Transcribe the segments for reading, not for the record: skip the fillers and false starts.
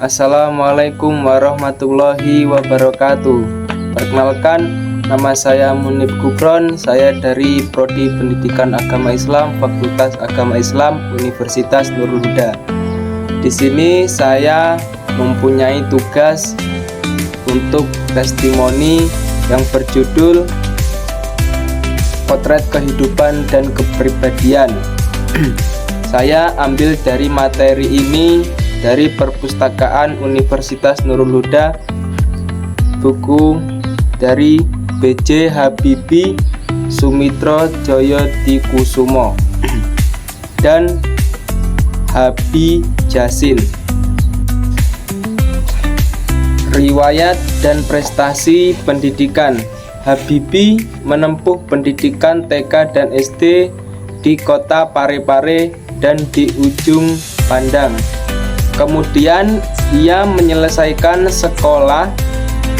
Assalamualaikum warahmatullahi wabarakatuh. Perkenalkan, nama saya Munib Gufron. Saya dari Prodi Pendidikan Agama Islam, Fakultas Agama Islam, Universitas Nurul Huda. Di sini saya mempunyai tugas untuk testimoni yang berjudul Potret Kehidupan dan Kepribadian. Saya ambil dari materi ini dari perpustakaan Universitas Nurul Huda, buku dari B.J. Habibie Sumitro Joyodikusumo dan Habi Jasin. Riwayat dan prestasi pendidikan. Habibie menempuh pendidikan TK dan SD di kota Parepare dan di Ujung Pandang. Kemudian ia menyelesaikan sekolah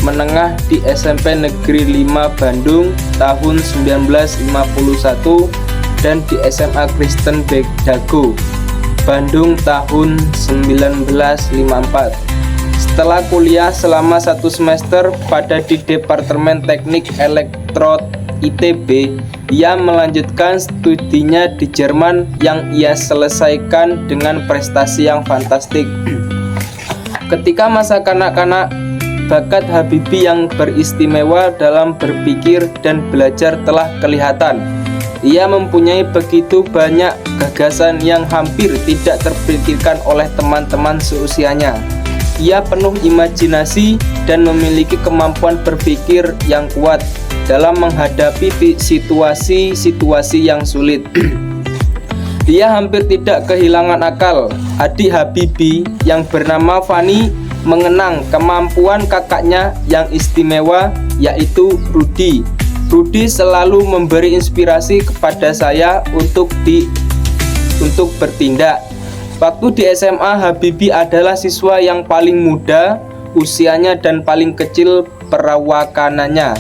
menengah di SMP Negeri 5 Bandung tahun 1951 dan di SMA Kristen Dago Bandung tahun 1954. Setelah kuliah selama 1 semester di Departemen Teknik Elektro ITB, ia melanjutkan studinya di Jerman yang ia selesaikan dengan prestasi yang fantastik. Ketika masa kanak-kanak, bakat Habibie yang beristimewa dalam berpikir dan belajar telah kelihatan. Ia mempunyai begitu banyak gagasan yang hampir tidak terpikirkan oleh teman-teman seusianya. Ia penuh imajinasi dan memiliki kemampuan berpikir yang kuat dalam menghadapi situasi-situasi yang sulit. Dia hampir tidak kehilangan akal. Adik Habibie yang bernama Fani mengenang kemampuan kakaknya yang istimewa, yaitu Rudi. Rudi selalu memberi inspirasi kepada saya untuk bertindak. Waktu di SMA, Habibie adalah siswa yang paling muda usianya dan paling kecil perawakanannya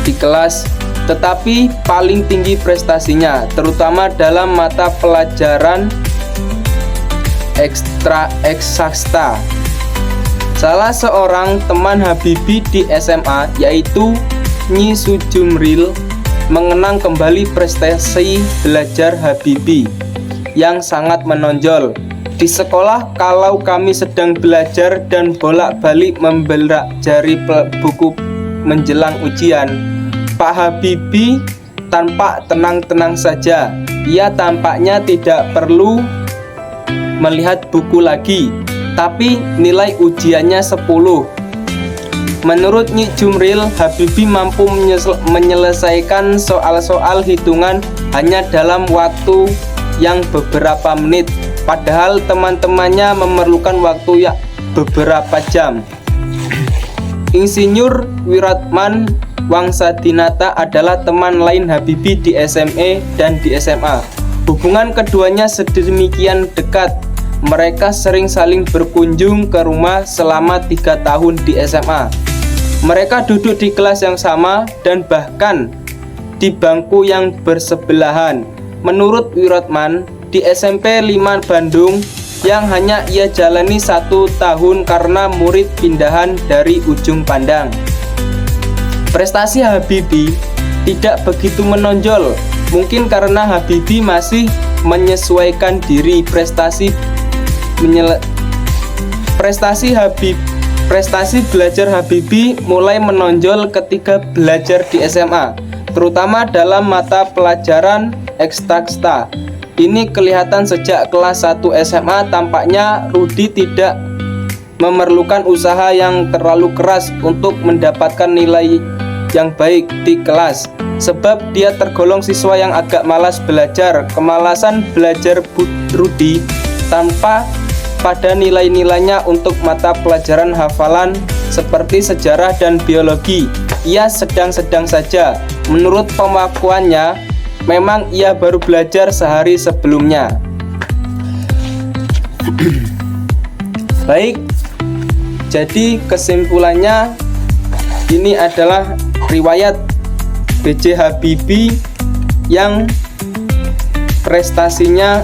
di kelas, tetapi paling tinggi prestasinya, terutama dalam mata pelajaran eksakta. Salah seorang teman Habibie di SMA, yaitu Nyi Sujumril, mengenang kembali prestasi belajar Habibie yang sangat menonjol. Di sekolah, kalau kami sedang belajar dan bolak-balik membelak jari buku menjelang ujian, Pak Habibie tampak tenang-tenang saja. Ia tampaknya tidak perlu melihat buku lagi, tapi nilai ujiannya 10. Menurut Nyi Jumril, Habibie mampu menyelesaikan soal-soal hitungan hanya dalam waktu yang beberapa menit, padahal teman-temannya memerlukan waktu beberapa jam. Insinyur Wiratman Wangsadinata adalah teman lain Habibie di SMA dan di SMA. Hubungan keduanya sedemikian dekat. Mereka sering saling berkunjung ke rumah selama 3 tahun di SMA. Mereka duduk di kelas yang sama dan bahkan di bangku yang bersebelahan. Menurut Wiratman, di SMP 5 Bandung yang hanya ia jalani 1 tahun karena murid pindahan dari Ujung Pandang. Prestasi Habibie tidak begitu menonjol, mungkin karena Habibie masih menyesuaikan diri. Prestasi belajar Habibie mulai menonjol ketika belajar di SMA, terutama dalam mata pelajaran eksakta. Ini kelihatan sejak kelas 1 SMA. Tampaknya Rudi tidak memerlukan usaha yang terlalu keras untuk mendapatkan nilai yang baik di kelas, sebab dia tergolong siswa yang agak malas belajar. Kemalasan belajar Rudi tanpa pada nilai-nilainya untuk mata pelajaran hafalan seperti sejarah dan biologi. Ia sedang-sedang saja. Menurut pengakuannya, memang ia baru belajar sehari sebelumnya. Baik, jadi kesimpulannya ini adalah riwayat B.J. Habibie yang prestasinya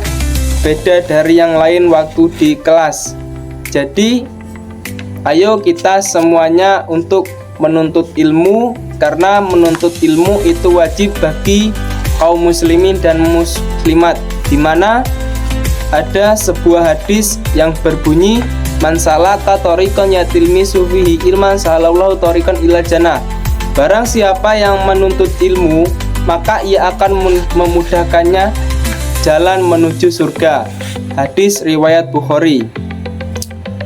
beda dari yang lain waktu di kelas. Jadi ayo kita semuanya untuk menuntut ilmu, karena menuntut ilmu itu wajib bagi kaum muslimin dan muslimat, di mana ada sebuah hadis yang berbunyi, man salaka thoriqan yatilmisu fihi ilman sahalallahu thoriqan ila jannah. Barang siapa yang menuntut ilmu, maka ia akan memudahkannya jalan menuju surga. Hadis riwayat Bukhari.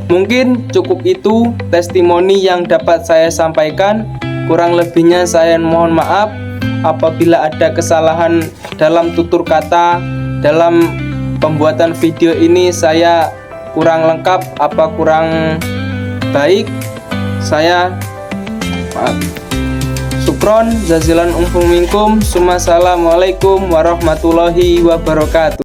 Mungkin cukup itu testimoni yang dapat saya sampaikan. Kurang lebihnya saya mohon maaf apabila ada kesalahan dalam tutur kata, dalam pembuatan video ini saya kurang lengkap, kurang baik, saya maaf. Syukron jazilan minkum. Assalamualaikum warahmatullahi wabarakatuh.